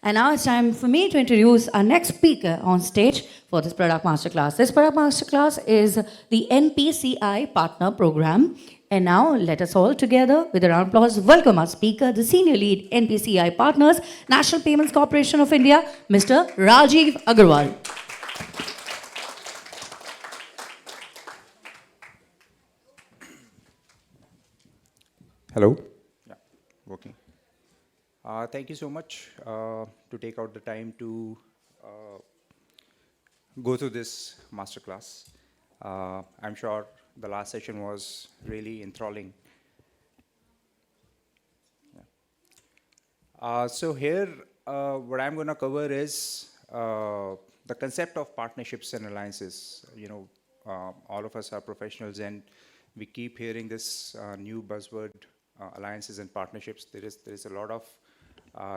And now it's time for me to introduce our next speaker on stage for this product masterclass. This product masterclass is the NPCI Partner Program. And now let us all together, with a round of applause, welcome our speaker, the Senior Lead NPCI Partners, National Payments Corporation of India, Mr. Rajeev Aggarwal. Hello. Yeah, working. Thank you so much to take out the time to go through this masterclass. I'm sure the last session was really enthralling. Yeah. So here, what I'm going to cover is the concept of partnerships and alliances. All of us are professionals, and we keep hearing this new buzzword, alliances and partnerships. There is a lot of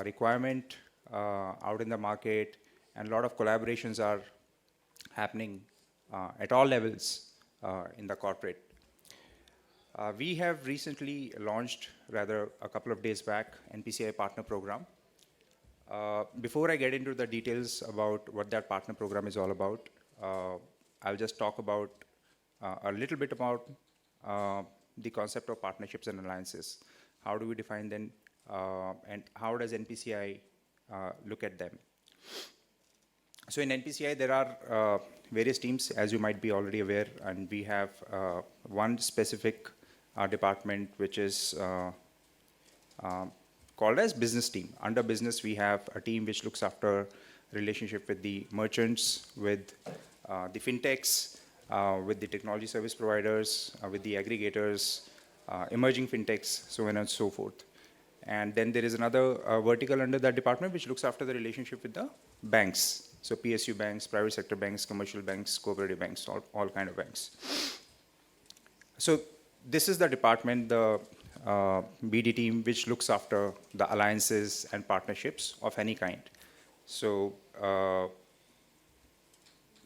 requirement out in the market, and a lot of collaborations are happening at all levels in the corporate. We have recently launched, rather a couple of days back, NPCI Partner Program. Before I get into the details about what that partner program is all about, I'll just talk about a little bit about the concept of partnerships and alliances. How do we define them, and how does NPCI look at them? So in NPCI, there are various teams, as you might be already aware, and we have one specific department which is called as business team. Under business, we have a team which looks after relationship with the merchants, with the fintechs, with the technology service providers, with the aggregators, emerging fintechs, so on and so forth. And then there is another vertical under that department which looks after the relationship with the banks. So PSU banks, private sector banks, commercial banks, cooperative banks, all kind of banks. So this is the department, the BD team, which looks after the alliances and partnerships of any kind. So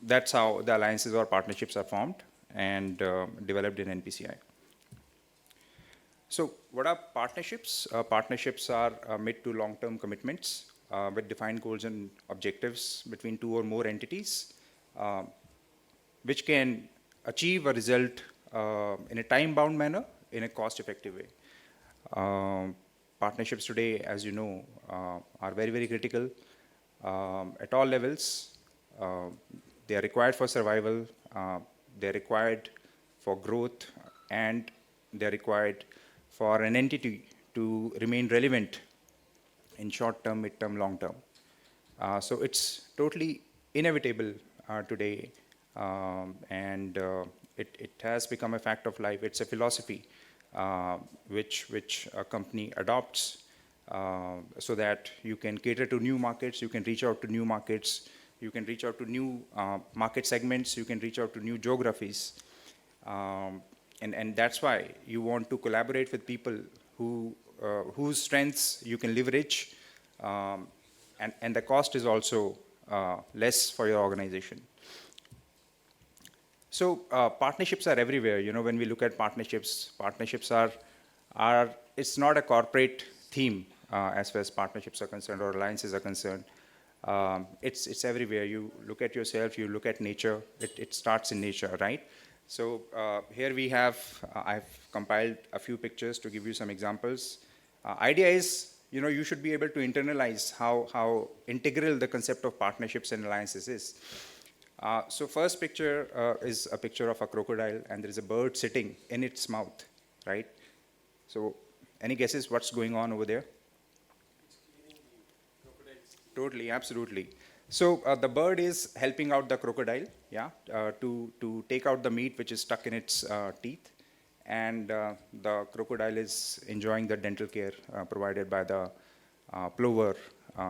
that's how the alliances or partnerships are formed and developed in NPCI. So what are partnerships? Partnerships are mid to long-term commitments with defined goals and objectives between two or more entities, which can achieve a result in a time-bound manner, in a cost-effective way. Partnerships today, as you know, are very, very critical at all levels. They are required for survival, they are required for growth, and they are required for an entity to remain relevant in short term, mid term, long term. So it's totally inevitable today, and it has become a fact of life. It's a philosophy which a company adopts so that you can cater to new markets, you can reach out to new markets, you can reach out to new market segments, you can reach out to new geographies. And that's why you want to collaborate with people whose strengths you can leverage, and the cost is also less for your organization. So partnerships are everywhere. When we look at partnerships, it's not a corporate theme as far as partnerships are concerned or alliances are concerned. It's everywhere. You look at yourself, you look at nature, it starts in nature, right? So here we have, I've compiled a few pictures to give you some examples. Idea is, you should be able to internalize how integral the concept of partnerships and alliances is. So first picture is a picture of a crocodile, and there is a bird sitting in its mouth, right? So any guesses what's going on over there? Totally, absolutely. So the bird is helping out the crocodile, to take out the meat which is stuck in its teeth, and the crocodile is enjoying the dental care provided by the plover,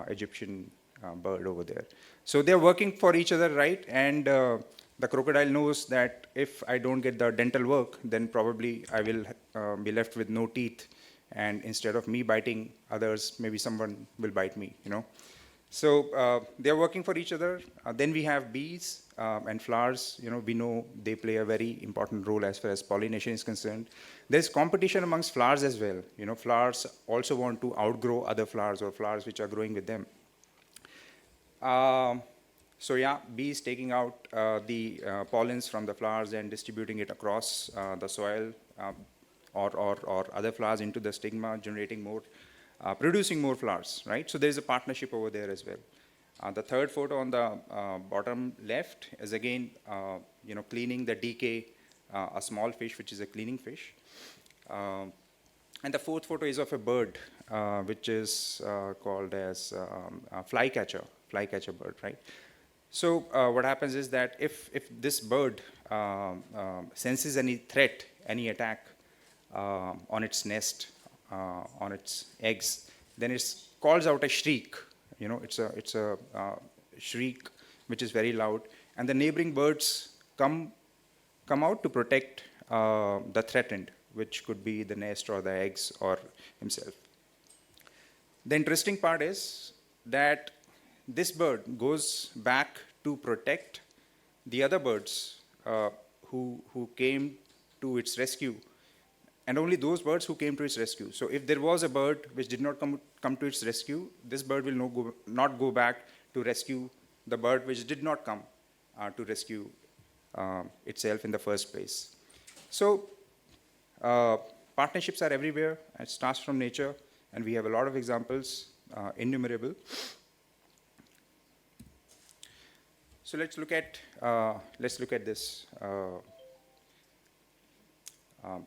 Egyptian bird over there. So they're working for each other, right? And the crocodile knows that if I don't get the dental work, then probably I will be left with no teeth, and instead of me biting others, maybe someone will bite me, So they're working for each other. Then we have bees and flowers. We know they play a very important role as far as pollination is concerned. There's competition amongst flowers as well. Flowers also want to outgrow other flowers or flowers which are growing with them. So yeah, bees taking out the pollens from the flowers and distributing it across the soil or other flowers into the stigma, generating more, producing more flowers, right? So there's a partnership over there as well. The third photo on the bottom left is again, cleaning the decay, a small fish, which is a cleaning fish. And the fourth photo is of a bird, which is called as a flycatcher bird, right? So what happens is that if this bird senses any threat, any attack on its nest, on its eggs, then it calls out a shriek. It's a shriek which is very loud, and the neighboring birds come out to protect the threatened, which could be the nest or the eggs or himself. The interesting part is that this bird goes back to protect the other birds who came to its rescue, and only those birds who came to its rescue. So if there was a bird which did not come to its rescue, this bird will not go back to rescue the bird which did not come to rescue itself in the first place. So partnerships are everywhere. It starts from nature, and we have a lot of examples, innumerable. So let's look at this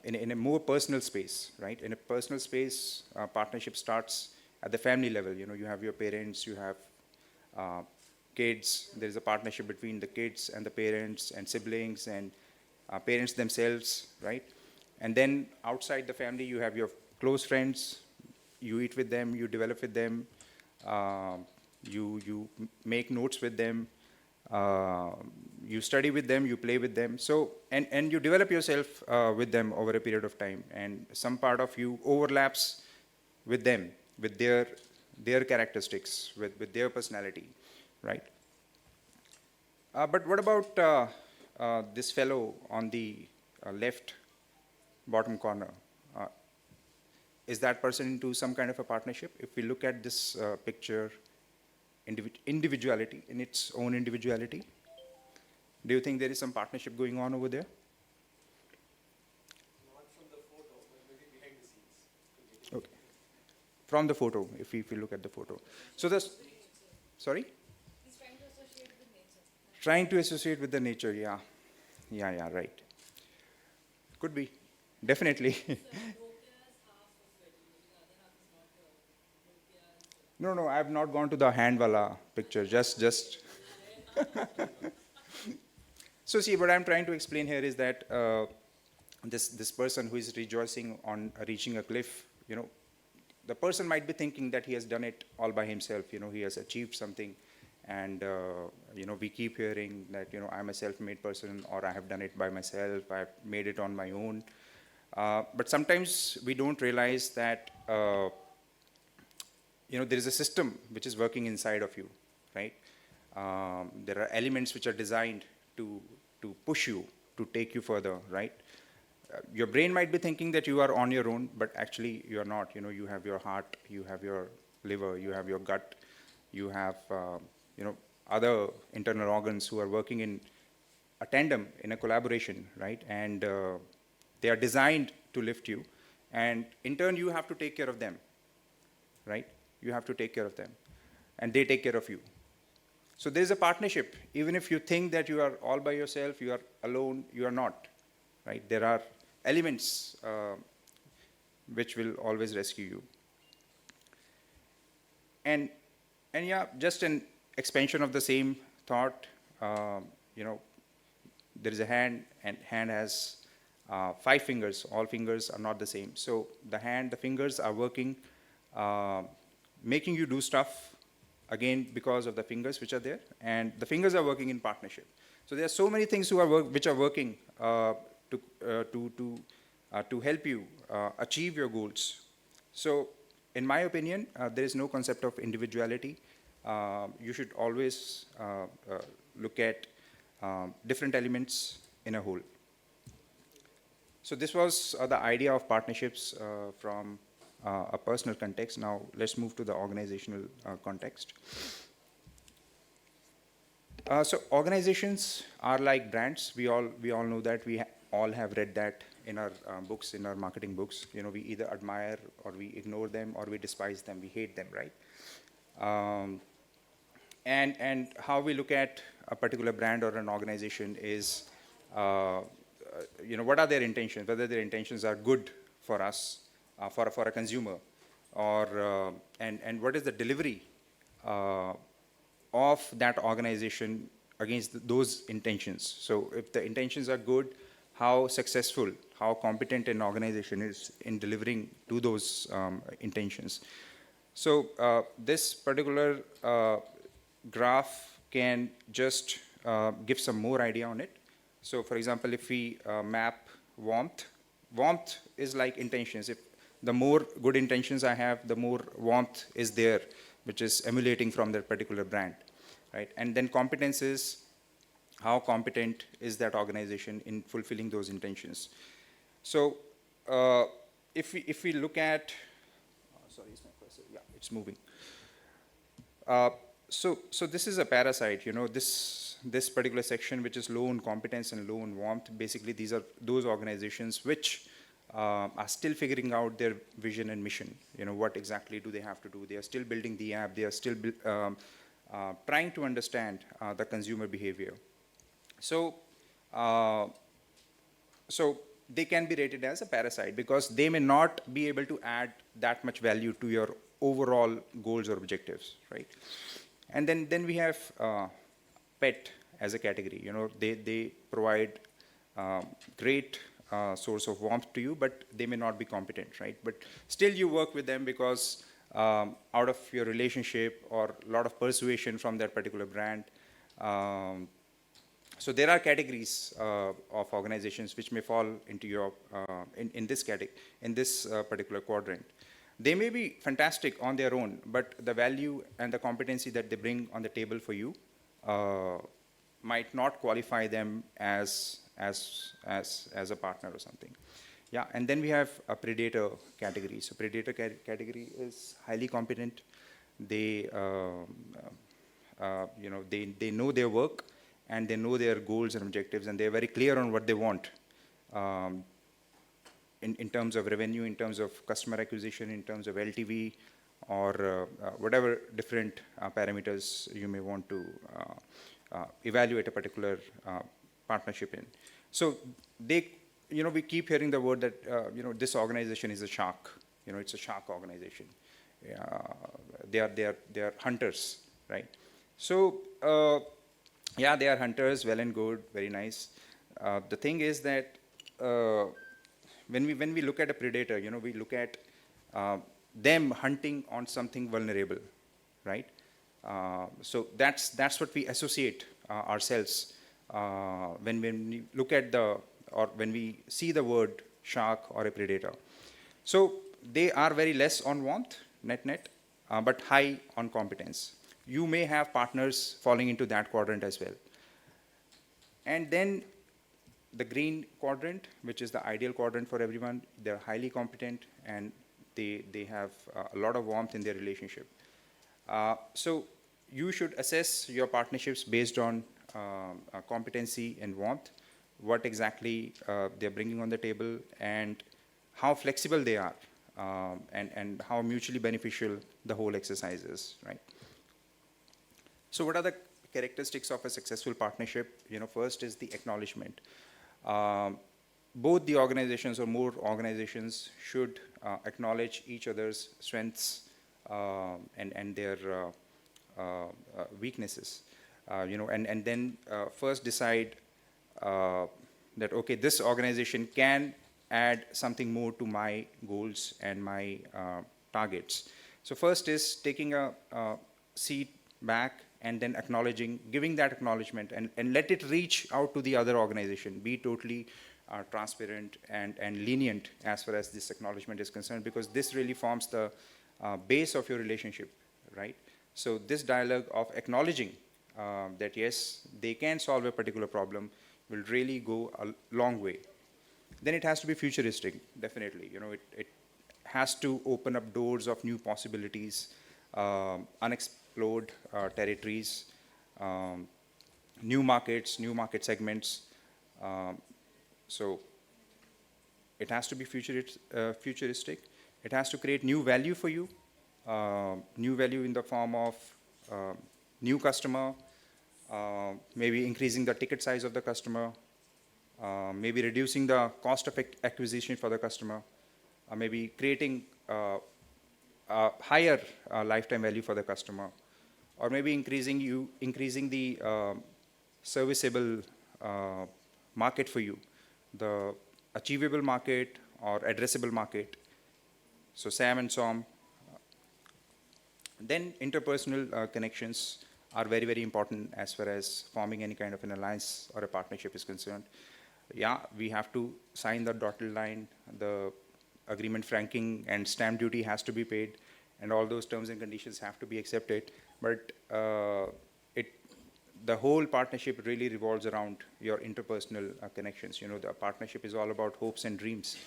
in a more personal space, right? In a personal space, partnership starts at the family level. You have your parents, you have kids. There is a partnership between the kids and the parents and siblings and parents themselves, right? And then outside the family, you have your close friends. You eat with them, you develop with them, you make notes with them, you study with them, you play with them. So, and you develop yourself with them over a period of time. And some part of you overlaps with them, with their characteristics, with their personality, right? But what about this fellow on the left bottom corner? Is that person into some kind of a partnership? If we look at this picture, individuality, in its own individuality, do you think there is some partnership going on over there? Not from the photo, but maybe behind the scenes. Okay. From the photo, if we look at the photo. So this, sorry? He's trying to associate with nature. Trying to associate with the nature, yeah. Yeah, right. Could be, definitely. No, I have not gone to the handwala picture, just. So see, what I'm trying to explain here is that this person who is rejoicing on reaching a cliff, the person might be thinking that he has done it all by himself, he has achieved something, and we keep hearing that, I'm a self-made person, or I have done it by myself, I've made it on my own. But sometimes we don't realize that there is a system which is working inside of you, right? There are elements which are designed to push you, to take you further, right? Your brain might be thinking that you are on your own, but actually you are not. You have your heart, you have your liver, you have your gut, you have other internal organs who are working in a tandem, in a collaboration, right? And they are designed to lift you, and in turn you have to take care of them, right? You have to take care of them, and they take care of you. So there's a partnership. Even if you think that you are all by yourself, you are alone, you are not, right? There are elements which will always rescue you. And yeah, just an expansion of the same thought, there is a hand, and hand has 5 fingers. All fingers are not the same. So the fingers are working, making you do stuff, again, because of the fingers which are there, and the fingers are working in partnership. So there are so many things which are working to help you achieve your goals. So in my opinion, there is no concept of individuality. You should always look at different elements in a whole. So this was the idea of partnerships from a personal context. Now let's move to the organizational context. So organizations are like brands. We all know that. All have read that in our books, in our marketing books. We either admire or we ignore them or we despise them. We hate them, right? Um, and how we look at a particular brand or an organization is, what are their intentions? Whether their intentions are good for us, for a consumer, or and what is the delivery uh, of that organization against those intentions. So if the intentions are good, how successful, how competent an organization is in delivering to those intentions. So this particular graph can just give some more idea on it. So for example, if we map warmth is like intentions. If the more good intentions I have, the more warmth is there, which is emulating from that particular brand, right? And then competence is how competent is that organization in fulfilling those intentions. So if we look at, sorry, is my cursor? Yeah, it's moving. So this is a parasite, this particular section, which is low in competence and low in warmth. Basically, these are those organizations which are still figuring out their vision and mission. What exactly do they have to do? They are still building the app. They are still trying to understand the consumer behavior. So, so they can be rated as a parasite because they may not be able to add that much value to your overall goals or objectives, right? And then we have pet as a category. They provide great source of warmth to you, but they may not be competent, right? But still you work with them because out of your relationship or a lot of persuasion from that particular brand. So there are categories of organizations which may fall into your in this category, in this particular quadrant. They may be fantastic on their own, but the value and the competency that they bring on the table for you might not qualify them as a partner or something. Yeah, and then we have a predator category. So predator category is highly competent. They they know their work and they know their goals and objectives, and they're very clear on what they want. In terms of revenue, in terms of customer acquisition, in terms of LTV, or whatever different parameters you may want to evaluate a particular partnership in. So they, we keep hearing the word that this organization is a shark. It's a shark organization. They are hunters, right? So yeah, they are hunters, well and good, very nice. The thing is that when we look at a predator, we look at them hunting on something vulnerable, right? So that's what we associate ourselves when we look at or when we see the word shark or a predator. So they are very less on warmth, net, but high on competence. You may have partners falling into that quadrant as well. And then the green quadrant, which is the ideal quadrant for everyone, they're highly competent and they have a lot of warmth in their relationship. So you should assess your partnerships based on competency and warmth, what exactly they're bringing on the table, and how flexible they are, and how mutually beneficial the whole exercise is, right? So what are the characteristics of a successful partnership? First is the acknowledgement. Both the organizations or more organizations should acknowledge each other's strengths and their weaknesses. And then first decide that, okay, this organization can add something more to my goals and my targets. So first is taking a seat back and then acknowledging, giving that acknowledgement, and let it reach out to the other organization. Be totally transparent and lenient as far as this acknowledgement is concerned, because this really forms the base of your relationship, right? So this dialogue of acknowledging that yes, they can solve a particular problem will really go a long way. Then it has to be futuristic, definitely. It has to open up doors of new possibilities, unexplored territories. new markets, new market segments. So it has to be futuristic. It has to create new value for you, new value in the form of new customer, maybe increasing the ticket size of the customer, maybe reducing the cost of acquisition for the customer, maybe creating a higher lifetime value for the customer, or maybe increasing the serviceable market for you, the achievable market or addressable market. So SAM and SOM. Then interpersonal connections are very, very important as far as forming any kind of an alliance or a partnership is concerned. Yeah, we have to sign the dotted line, the agreement franking and stamp duty has to be paid, and all those terms and conditions have to be accepted. But the whole partnership really revolves around your interpersonal connections. You know, the partnership is all about hopes and dreams,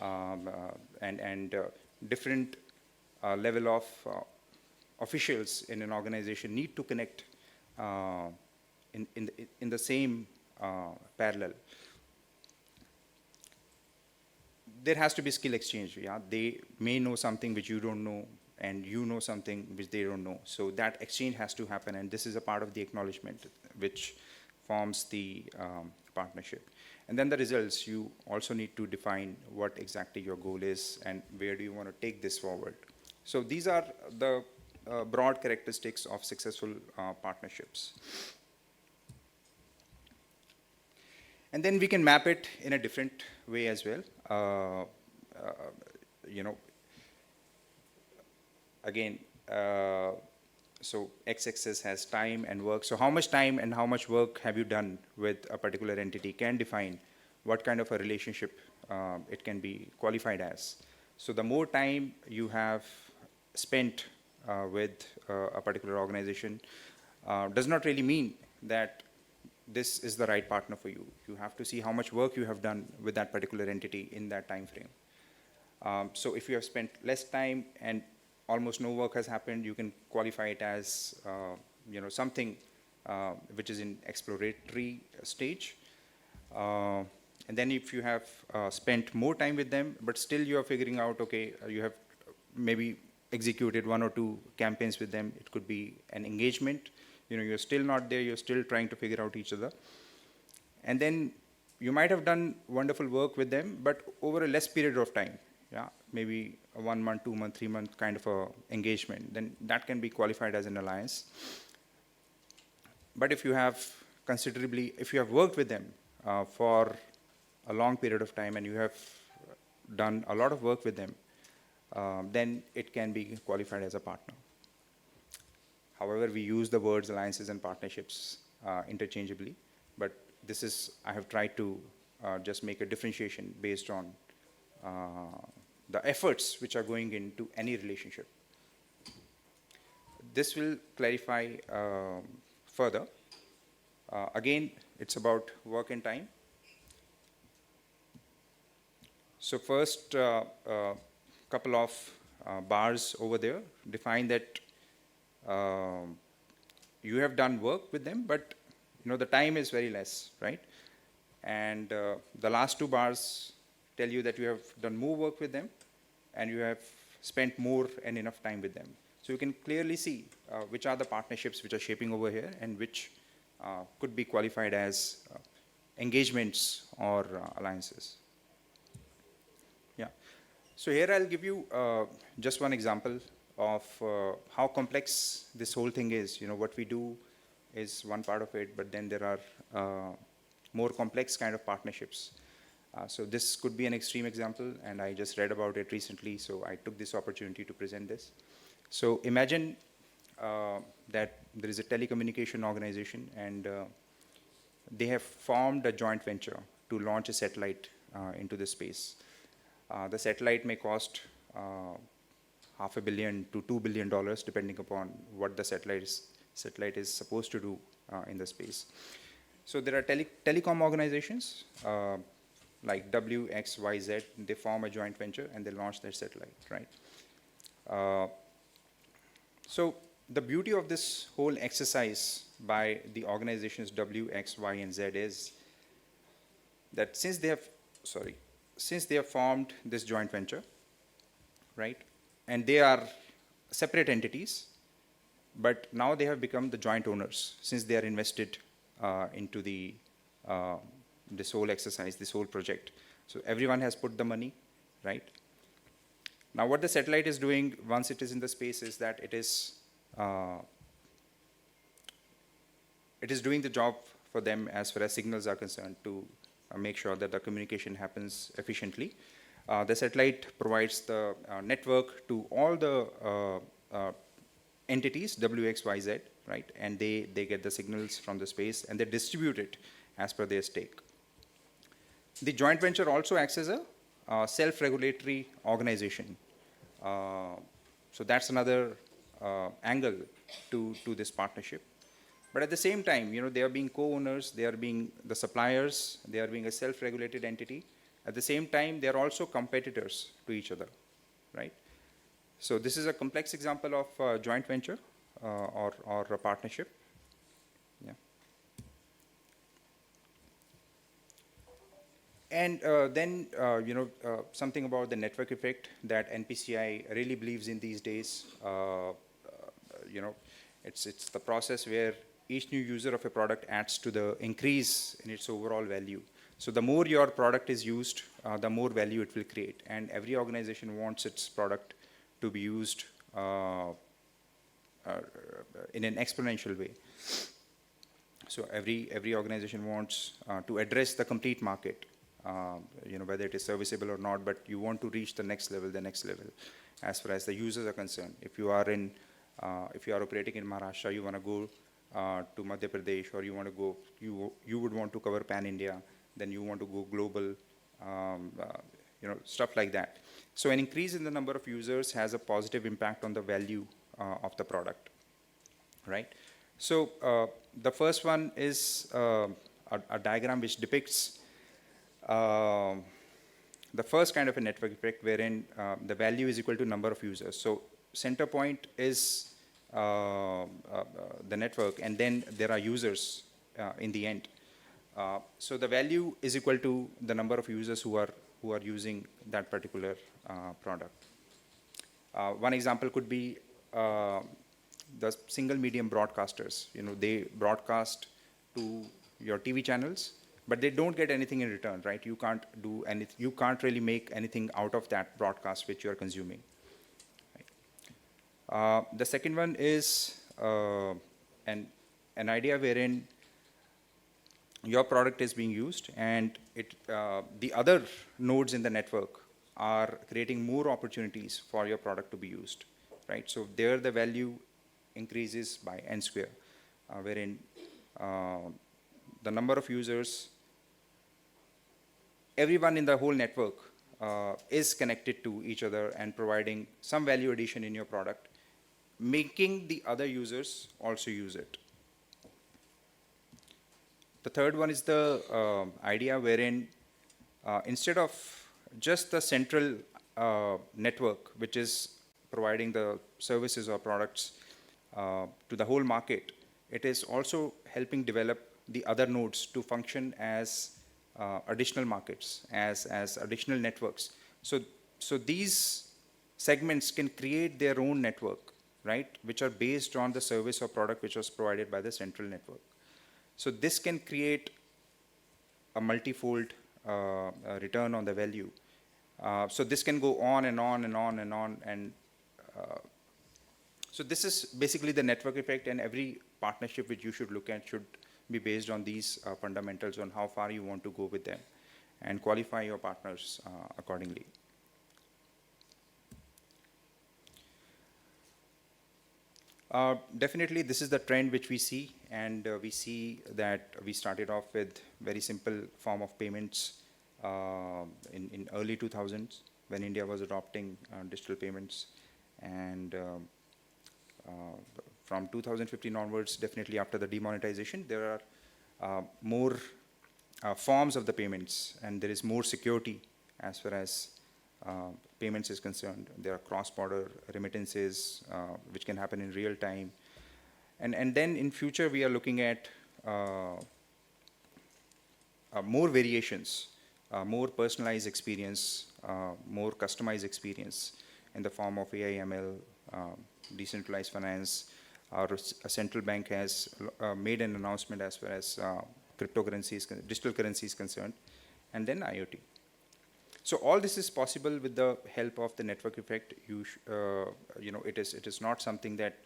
and different level of officials in an organization need to connect in the same parallel. There has to be skill exchange. Yeah, they may know something which you don't know, and you know something which they don't know. So that exchange has to happen, and this is a part of the acknowledgement which forms the partnership. And then the results, you also need to define what exactly your goal is and where do you want to take this forward. So these are the broad characteristics of successful partnerships. And then we can map it in a different way as well. You know, again, so x-axis has time and work. So how much time and how much work have you done with a particular entity can define what kind of a relationship it can be qualified as. So the more time you have spent with a particular organization does not really mean that this is the right partner for you. You have to see how much work you have done with that particular entity in that time frame. So if you have spent less time and almost no work has happened, you can qualify it as you know, something which is in exploratory stage. And then if you have spent more time with them, but still you are figuring out, okay, you have maybe executed 1 or 2 campaigns with them. It could be an engagement. You know, you're still not there. You're still trying to figure out each other. And then you might have done wonderful work with them, but over a less period of time. Yeah, maybe a 1 month, 2 month, 3 month kind of a engagement. Then that can be qualified as an alliance. But if you have if you have worked with them for a long period of time and you have done a lot of work with them, then it can be qualified as a partner. However, we use the words alliances and partnerships interchangeably, but this is, I have tried to just make a differentiation based on the efforts which are going into any relationship. This will clarify further. Again, it's about work and time. So first couple of bars over there define that you have done work with them, but you know, the time is very less, right? And the last 2 bars tell you that you have done more work with them and you have spent more and enough time with them. So you can clearly see which are the partnerships which are shaping over here and which could be qualified as engagements or alliances. Yeah. So here I'll give you just one example of how complex this whole thing is. You know, what we do is one part of it, but then there are more complex kind of partnerships. So this could be an extreme example, and I just read about it recently, so I took this opportunity to present this. So imagine that there is a telecommunication organization, and they have formed a joint venture to launch a satellite into the space. The satellite may cost $500 million to $2 billion, depending upon what the satellite is supposed to do in the space. So there are telecom organizations like WXYZ. They form a joint venture and they launch their satellite, right? So the beauty of this whole exercise by the organizations W, X, Y, and Z is that since they have formed this joint venture, right, and they are separate entities, but now they have become the joint owners since they are invested into this whole exercise, this whole project. So everyone has put the money, right? Now what the satellite is doing once it is in the space is that it is doing the job for them as far as signals are concerned to make sure that the communication happens efficiently. The satellite provides the network to all the entities, W, X, Y, Z, right? And they get the signals from the space and they distribute it as per their stake. The joint venture also acts as a self-regulatory organization. So that's another angle to this partnership. But at the same time, they are being co-owners, they are being the suppliers, they are being a self-regulated entity. At the same time, they are also competitors to each other, right? So this is a complex example of joint venture or a partnership. Yeah. And then, something about the network effect that NPCI really believes in these days. It's the process where each new user of a product adds to the increase in its overall value. So the more your product is used, the more value it will create. And every organization wants its product to be used in an exponential way. So every organization wants to address the complete market, whether it is serviceable or not, but you want to reach the next level, as far as the users are concerned. If you are operating in Maharashtra, you want to go to Madhya Pradesh, or you want to go, you would want to cover Pan India, then you want to go global, stuff like that. So an increase in the number of users has a positive impact on the value of the product, right? So the first one is a diagram which depicts the first kind of a network effect wherein the value is equal to number of users. So center point is the network, and then there are users in the end. So the value is equal to the number of users who are using that particular product. One example could be the single medium broadcasters. They broadcast to your TV channels, but they don't get anything in return, right? You can't do anything. You can't really make anything out of that broadcast which you are consuming. Right? The second one is an idea wherein your product is being used, and the other nodes in the network are creating more opportunities for your product to be used, right? So there the value increases by n square, wherein the number of users, everyone in the whole network is connected to each other and providing some value addition in your product, making the other users also use it. The third one is the idea wherein instead of just the central network, which is providing the services or products to the whole market, it is also helping develop the other nodes to function as additional markets, as additional networks. So these segments can create their own network, right, which are based on the service or product which was provided by the central network. So this can create a multifold return on the value. So this can go on and on and on and on. And so this is basically the network effect, and every partnership which you should look at should be based on these fundamentals, on how far you want to go with them, and qualify your partners accordingly. Definitely, this is the trend which we see, and we see that we started off with very simple form of payments in early 2000s when India was adopting digital payments, and from 2015 onwards, definitely after the demonetization, there are more forms of the payments, and there is more security as far as payments is concerned. There are cross-border remittances, which can happen in real time. And then in future, we are looking at more variations, more personalized experience, more customized experience in the form of AI, ML, decentralized finance. A central bank has made an announcement as far as cryptocurrencies, digital currency is concerned, and then IoT. So all this is possible with the help of the network effect. It is not something that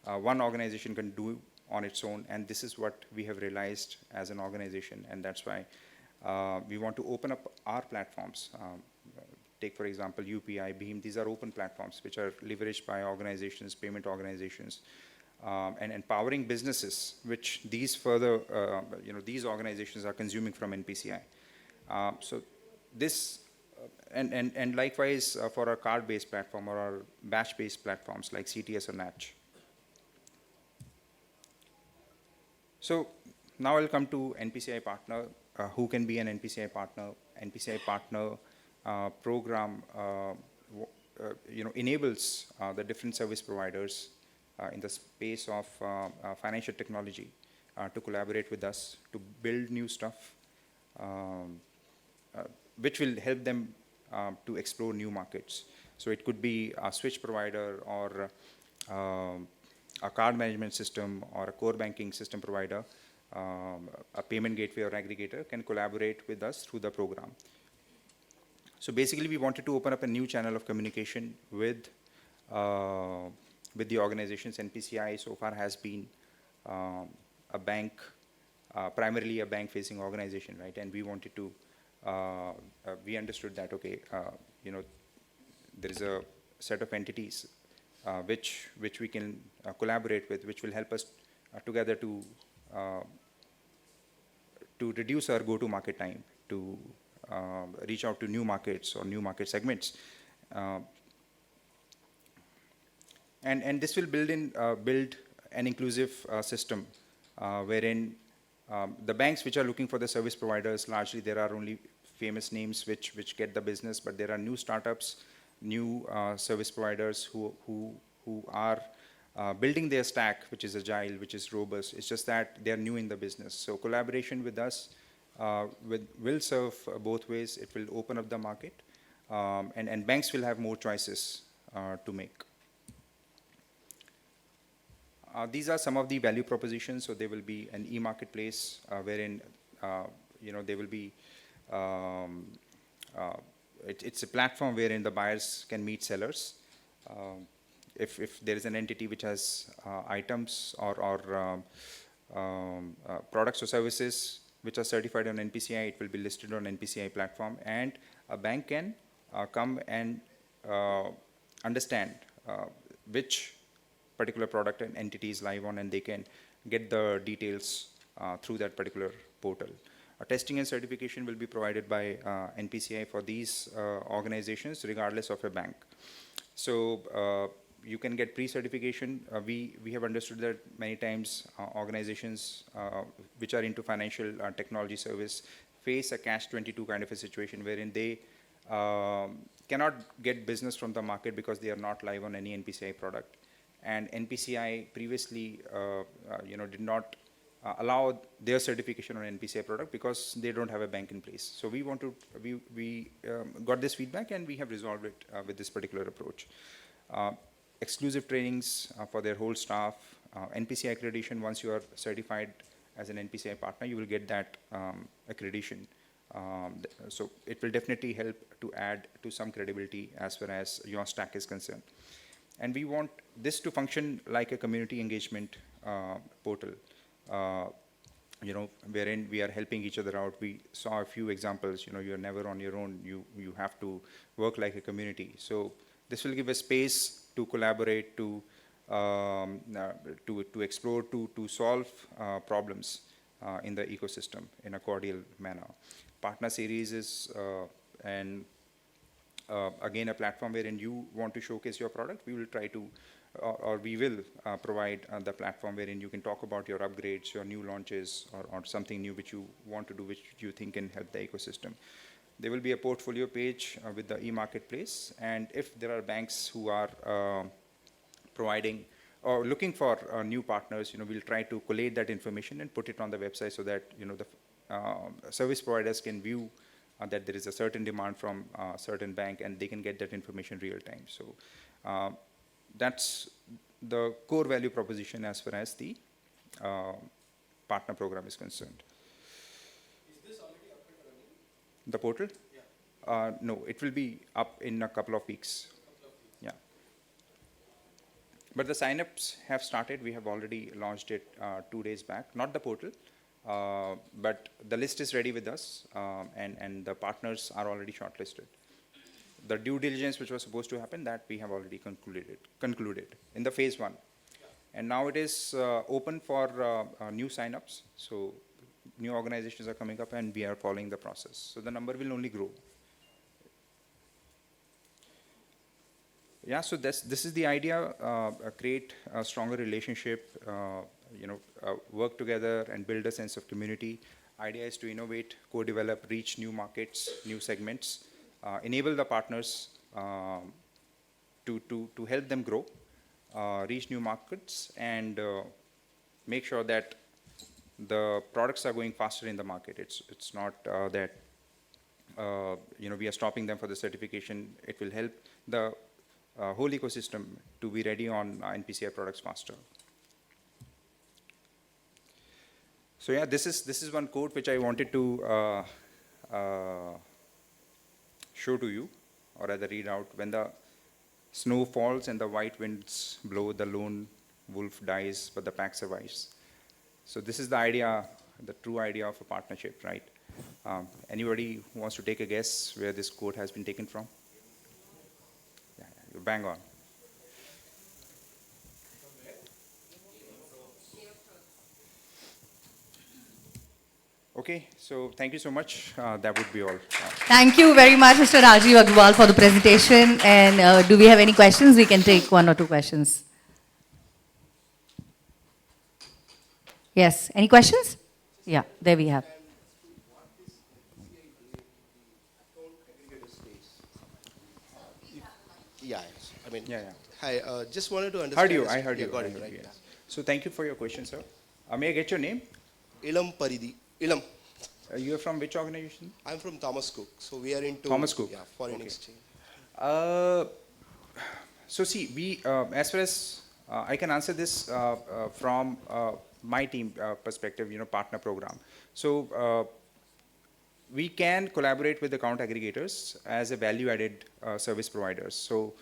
one organization can do on its own, and this is what we have realized as an organization, and that's why we want to open up our platforms. Take, for example, UPI, Beam. These are open platforms which are leveraged by organizations, payment organizations, and empowering businesses, which these further, these organizations are consuming from NPCI. So this, and likewise for our card-based platform or our batch-based platforms like CTS or NACH. So now I'll come to NPCI partner. Who can be an NPCI partner? NPCI partner program, enables the different service providers in the space of financial technology to collaborate with us to build new stuff, which will help them to explore new markets. So it could be a switch provider or a card management system or a core banking system provider, a payment gateway or aggregator can collaborate with us through the program. So basically, we wanted to open up a new channel of communication with the organizations. NPCI so far has been a bank, primarily a bank-facing organization, right? And we wanted to, we understood that, okay, there is a set of entities which we can collaborate with, which will help us together to reduce our go-to-market time, to reach out to new markets or new market segments. And this will build an inclusive system wherein the banks which are looking for the service providers, largely there are only famous names which get the business, but there are new startups, new service providers who are building their stack, which is agile, which is robust. It's just that they're new in the business. So collaboration with us will serve both ways. It will open up the market, and banks will have more choices to make. These are some of the value propositions. So there will be an e-marketplace wherein there will be it's a platform wherein the buyers can meet sellers. If there is an entity which has items or products or services which are certified on NPCI, it will be listed on NPCI platform, and a bank can come and understand which particular product and entity is live on, and they can get the details through that particular portal. Testing and certification will be provided by NPCI for these organizations, regardless of a bank. So you can get pre-certification. We have understood that many times organizations which are into financial technology service face a catch-22 kind of a situation wherein they cannot get business from the market because they are not live on any NPCI product. And NPCI previously did not allow their certification on NPCI product because they don't have a bank in place. So we got this feedback, and we have resolved it with this particular approach. Exclusive trainings for their whole staff, NPCI accreditation. Once you are certified as an NPCI partner, you will get that accreditation. So it will definitely help to add to some credibility as far as your stack is concerned. And we want this to function like a community engagement portal, wherein we are helping each other out. We saw a few examples. You're never on your own. You have to work like a community. So this will give a space to collaborate, to explore, to solve problems in the ecosystem in a cordial manner. Partner series is again a platform wherein you want to showcase your product. We will try to, or we will provide the platform wherein you can talk about your upgrades, your new launches, or something new which you want to do, which you think can help the ecosystem. There will be a portfolio page with the e-marketplace, and if there are banks who are providing or looking for new partners, we'll try to collate that information and put it on the website so that, the service providers can view that there is a certain demand from a certain bank and they can get that information real time. So that's the core value proposition as far as the partner program is concerned. Is this already up and running? The portal? Yeah. No, it will be up in a couple of weeks. Yeah. But the sign-ups have started. We have already launched it 2 days back. Not the portal, but the list is ready with us, and the partners are already shortlisted. The due diligence which was supposed to happen, that we have already concluded in the phase 1. And now it is open for new sign-ups. So new organizations are coming up and we are following the process. So the number will only grow. Yeah, so this is the idea, create a stronger relationship, work together and build a sense of community. Idea is to innovate, co-develop, reach new markets, new segments, enable the partners to help them grow, reach new markets, and make sure that the products are going faster in the market. It's not that we are stopping them for the certification. It will help the whole ecosystem to be ready on NPCI products faster. So yeah, this is one quote which I wanted to show to you, or rather read out. When the snow falls and the white winds blow, the lone wolf dies, but the pack survives. So this is the idea, the true idea of a partnership, right? Anybody who wants to take a guess where this quote has been taken from? Yeah, you're bang on. Okay, so thank you so much. That would be all. Thank you very much, Mr. Rajeev Aggarwal, for the presentation. And do we have any questions? We can take 1 or 2 questions. Yes, any questions? Yeah, there we have. Yeah, I mean, Yeah. hi, just wanted to understand. I heard you. Got I it, heard right? you, yes. So thank you for your question, sir. May I get your name? Ilam Paridi. Ilam. You are from which organization? I'm from Thomas Cook, so we are into Thomas Cook. Yeah, foreign Okay. exchange. So see, we, as far as I can answer this from my team perspective, partner program. So we can collaborate with account aggregators as a value-added service providers. So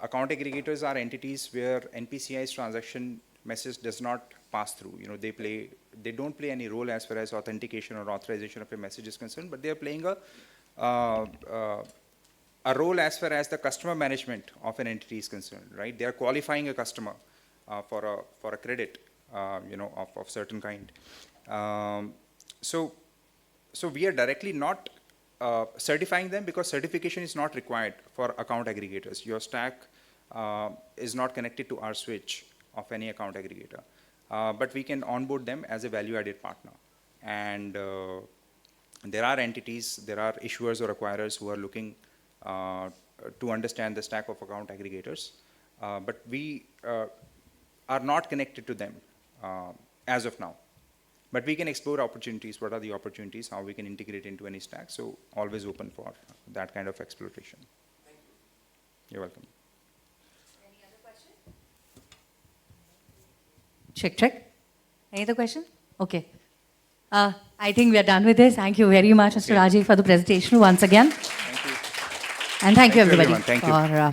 account aggregators are entities where NPCI's transaction message does not pass through. They don't play any role as far as authentication or authorization of a message is concerned, but they are playing a role as far as the customer management of an entity is concerned, right? They are qualifying a customer for a credit, of certain kind. So we are directly not certifying them because certification is not required for account aggregators. Your stack is not connected to our switch of any account aggregator. But we can onboard them as a value-added partner. And there are entities, there are issuers or acquirers who are looking to understand the stack of account aggregators. But we are not connected to them as of now. But we can explore opportunities. What are the opportunities? How we can integrate into any stack? So always open for that kind of exploration. Thank you. You're welcome. Any other question? Check. Any other question? Okay. I think we are done with this. Thank you very much, Mr. Rajeev, for the presentation once again. Thank you. And thank you, Thank you, everybody, everyone. Thank you. for